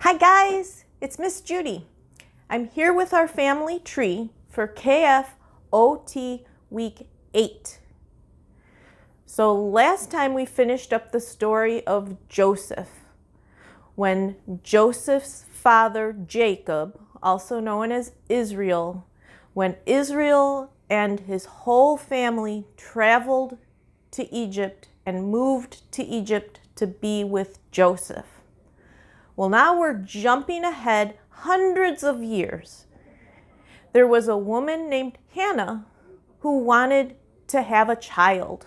Hi guys, it's Miss Judy. I'm here with our family tree for KFOT Week 8. So last time we finished up the story of Joseph, when Joseph's father Jacob, also known as Israel, when Israel and his whole family traveled to Egypt and moved to Egypt to be with Joseph. Well, now we're jumping ahead hundreds of years. There was a woman named Hannah who wanted to have a child.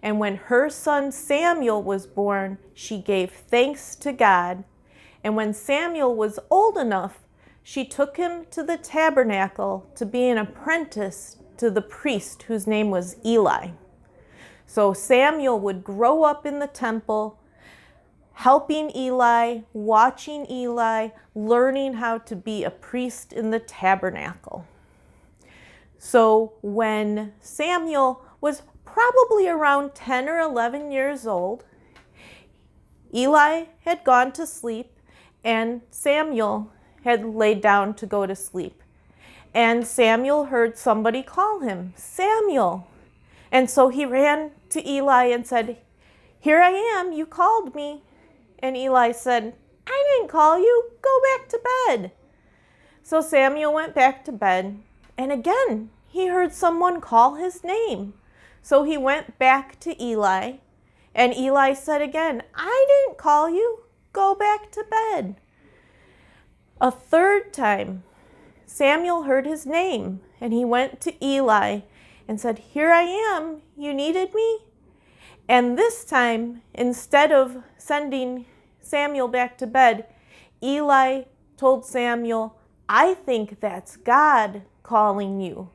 And when her son Samuel was born, she gave thanks to God. And when Samuel was old enough, she took him to the tabernacle to be an apprentice to the priest whose name was Eli. So Samuel would grow up in the temple, helping Eli, watching Eli, learning how to be a priest in the tabernacle. So when Samuel was probably around 10 or 11 years old, Eli had gone to sleep and Samuel had laid down to go to sleep. And Samuel heard somebody call him, Samuel. And so he ran to Eli and said, "Here I am, you called me." And Eli said, "I didn't call you, go back to bed." So Samuel went back to bed, and again he heard someone call his name. So he went back to Eli, and Eli said again, "I didn't call you, go back to bed." A third time, Samuel heard his name, and he went to Eli and said, "Here I am, you needed me?" And this time, instead of sending Samuel back to bed, Eli told Samuel, "I think that's God calling you.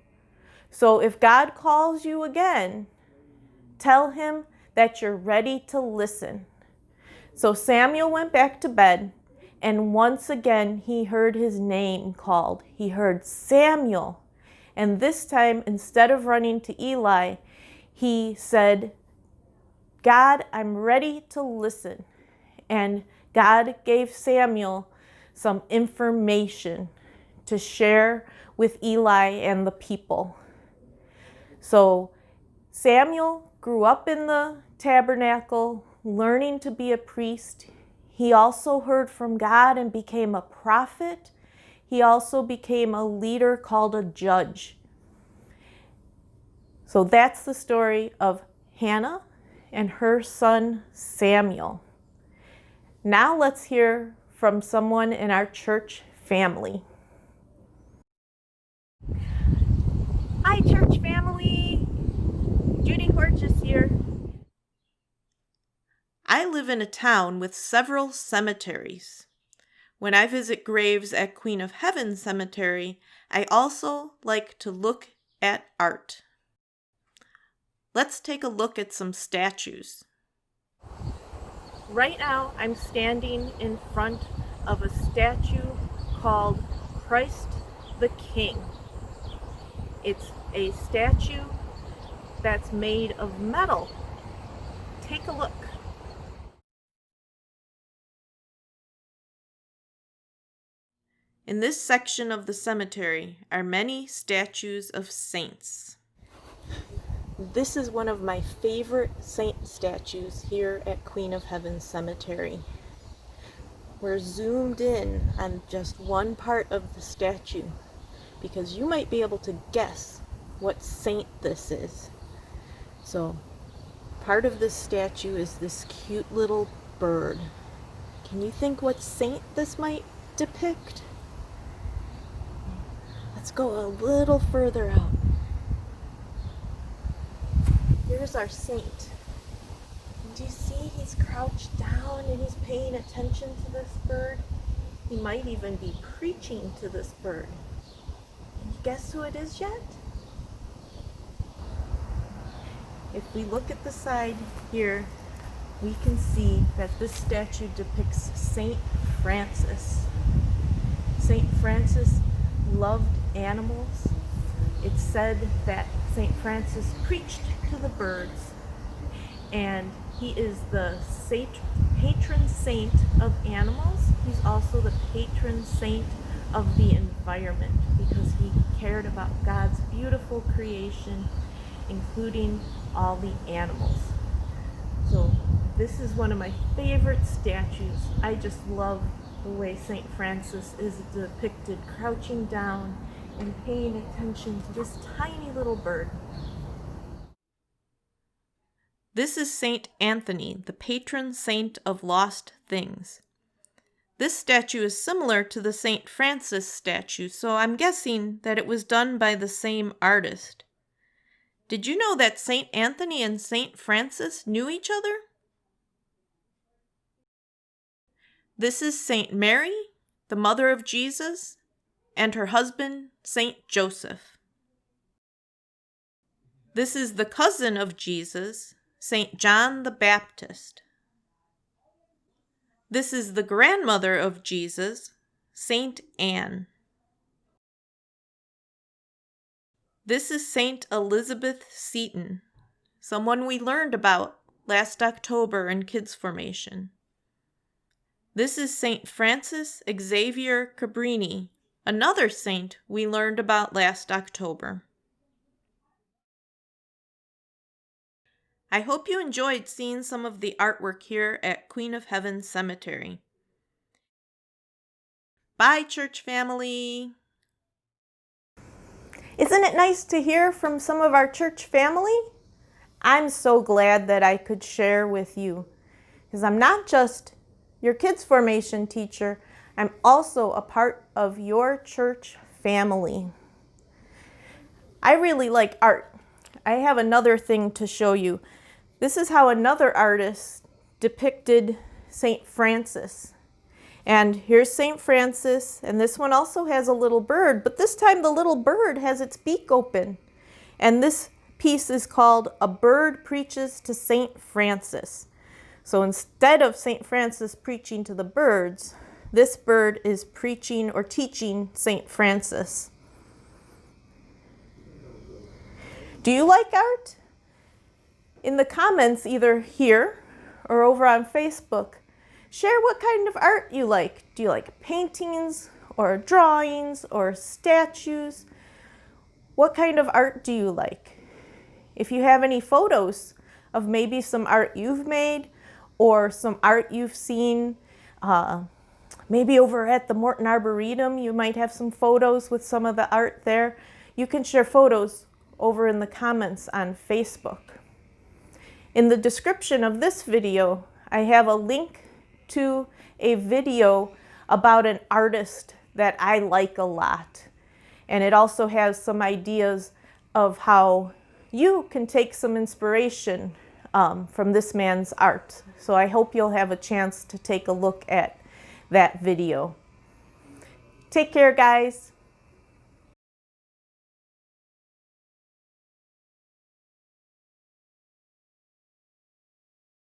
So if God calls you again, tell him that you're ready to listen." So Samuel went back to bed, and once again he heard his name called. He heard Samuel. And this time, instead of running to Eli, he said, "God, I'm ready to listen." And God gave Samuel some information to share with Eli and the people. So Samuel grew up in the tabernacle, learning to be a priest. He also heard from God and became a prophet. He also became a leader called a judge. So that's the story of Hannah and her son Samuel. Now let's hear from someone in our church family. Hi, church family. Judy Horches here. I live in a town with several cemeteries. When I visit graves at Queen of Heaven Cemetery, I also like to look at art. Let's take a look at some statues. Right now, I'm standing in front of a statue called Christ the King. It's a statue that's made of metal. Take a look. In this section of the cemetery are many statues of saints. This is one of my favorite saint statues here at Queen of Heaven Cemetery. We're zoomed in on just one part of the statue because you might be able to guess what saint this is. So, part of this statue is this cute little bird. Can you think what saint this might depict? Let's go a little further out. Here's our saint. Do you see he's crouched down and he's paying attention to this bird? He might even be preaching to this bird. Can you guess who it is yet? If we look at the side here, we can see that this statue depicts Saint Francis. Saint Francis loved animals. It's said that Saint Francis preached to the birds, and he is the patron saint of animals. He's also the patron saint of the environment because he cared about God's beautiful creation, including all the animals. So this is one of my favorite statues. I just love the way St. Francis is depicted crouching down and paying attention to this tiny little bird. This is St. Anthony, the patron saint of lost things. This statue is similar to the St. Francis statue, so I'm guessing that it was done by the same artist. Did you know that St. Anthony and St. Francis knew each other? This is St. Mary, the mother of Jesus, and her husband, St. Joseph. This is the cousin of Jesus, St. John the Baptist. This is the grandmother of Jesus, St. Anne. This is St. Elizabeth Seton, someone we learned about last October in Kids Formation. This is St. Francis Xavier Cabrini, another saint we learned about last October. I hope you enjoyed seeing some of the artwork here at Queen of Heaven Cemetery. Bye, church family! Isn't it nice to hear from some of our church family? I'm so glad that I could share with you, because I'm not just your kids formation teacher, I'm also a part of your church family. I really like art. I have another thing to show you. This is how another artist depicted St. Francis. And here's St. Francis, and this one also has a little bird, but this time the little bird has its beak open. And this piece is called A Bird Preaches to St. Francis. So instead of St. Francis preaching to the birds, this bird is preaching or teaching St. Francis. Do you like art? In the comments, either here or over on Facebook, share what kind of art you like. Do you like paintings or drawings or statues? What kind of art do you like? If you have any photos of maybe some art you've made or some art you've seen, maybe over at the Morton Arboretum, you might have some photos with some of the art there. You can share photos over in the comments on Facebook. In the description of this video, I have a link to a video about an artist that I like a lot. And it also has some ideas of how you can take some inspiration from this man's art. So I hope you'll have a chance to take a look at that video. Take care, guys.